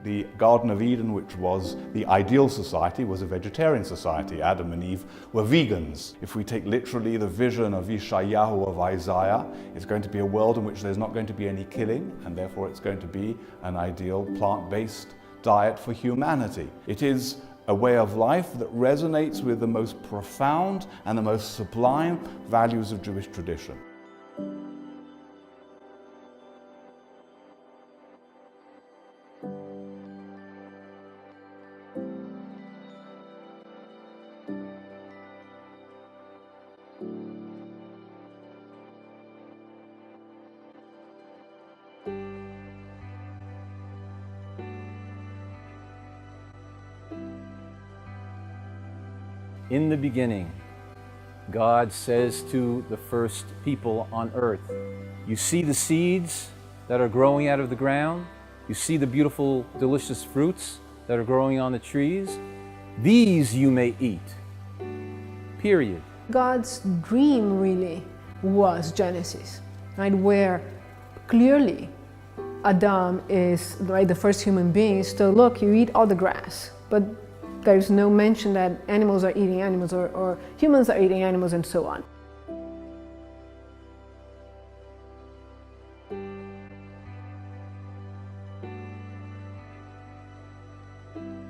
The Garden of Eden, which was the ideal society, was a vegetarian society. Adam and Eve were vegans. If we take literally the vision of Yeshayahu, of Isaiah, it's going to be a world in which there's not going to be any killing, and therefore it's going to be an ideal plant-based diet for humanity. It is a way of life that resonates with the most profound and the most sublime values of Jewish tradition. In the beginning, God says to the first people on earth, you see the seeds that are growing out of the ground, you see the beautiful, delicious fruits that are growing on the trees, these you may eat, period. God's dream really was Genesis, right, where clearly Adam is, right, the first human being. So look, you eat all the grass, but there's no mention that animals are eating animals or humans are eating animals and so on.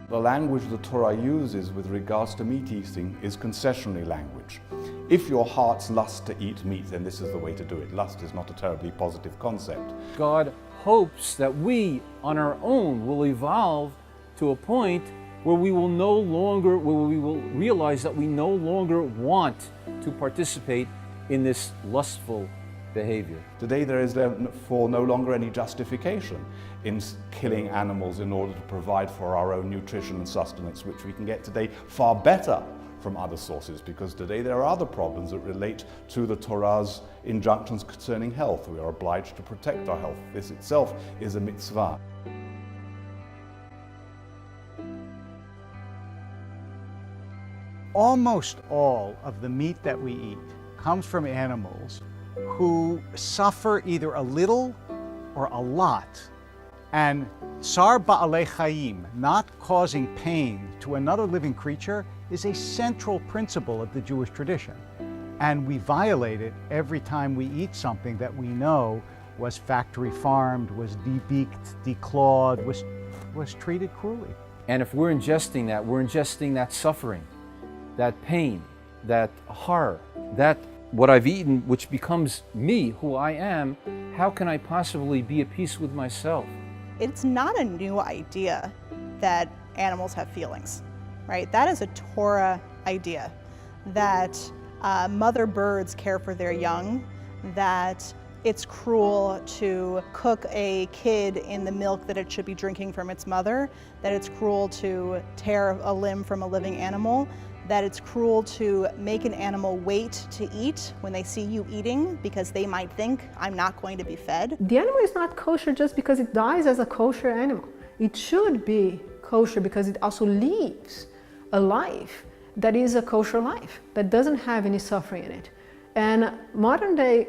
The language the Torah uses with regards to meat eating is concessionary language. If your heart's lust to eat meat, then this is the way to do it. Lust is not a terribly positive concept. God hopes that we, on our own, will evolve to a point where we will realize that we no longer want to participate in this lustful behavior. Today there is therefore no longer any justification in killing animals in order to provide for our own nutrition and sustenance, which we can get today far better from other sources, because today there are other problems that relate to the Torah's injunctions concerning health. We are obliged to protect our health. This itself is a mitzvah. Almost all of the meat that we eat comes from animals who suffer either a little or a lot. And tsar ba'alei chayim, not causing pain to another living creature, is a central principle of the Jewish tradition. And we violate it every time we eat something that we know was factory farmed, was debeaked, declawed, was treated cruelly. And if we're ingesting that suffering, that pain, that horror, that what I've eaten, which becomes me, who I am, how can I possibly be at peace with myself? It's not a new idea that animals have feelings, right? That is a Torah idea, that mother birds care for their young, that it's cruel to cook a kid in the milk that it should be drinking from its mother, that it's cruel to tear a limb from a living animal, that it's cruel to make an animal wait to eat when they see you eating because they might think, I'm not going to be fed. The animal is not kosher just because it dies as a kosher animal. It should be kosher because it also lives a life that is a kosher life, that doesn't have any suffering in it. And modern day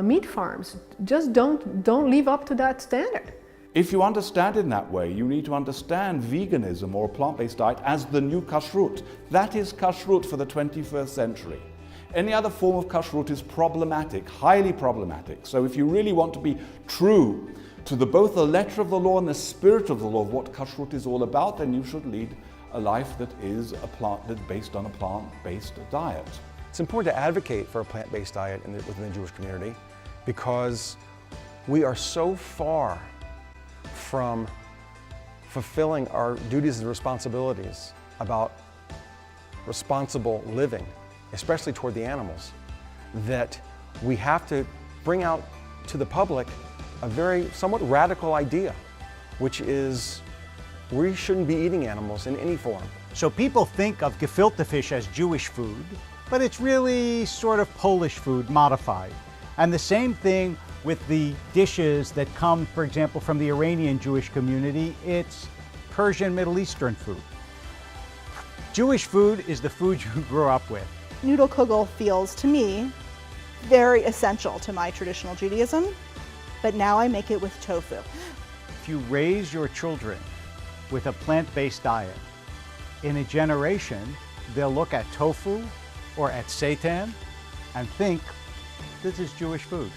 meat farms just don't live up to that standard. If you understand it in that way, you need to understand veganism or a plant-based diet as the new kashrut. That is kashrut for the 21st century. Any other form of kashrut is problematic, highly problematic. So if you really want to be true to both the letter of the law and the spirit of the law of what kashrut is all about, then you should lead a life that is based on a plant-based diet. It's important to advocate for a plant-based diet within the Jewish community because we are so far from fulfilling our duties and responsibilities about responsible living, especially toward the animals, that we have to bring out to the public a very somewhat radical idea, which is we shouldn't be eating animals in any form. So people think of gefilte fish as Jewish food, but it's really sort of Polish food modified. And the same thing with the dishes that come, for example, from the Iranian Jewish community. It's Persian Middle Eastern food. Jewish food is the food you grew up with. Noodle kugel feels, to me, very essential to my traditional Judaism, but now I make it with tofu. If you raise your children with a plant-based diet. In a generation, they'll look at tofu or at seitan and think, this is Jewish food.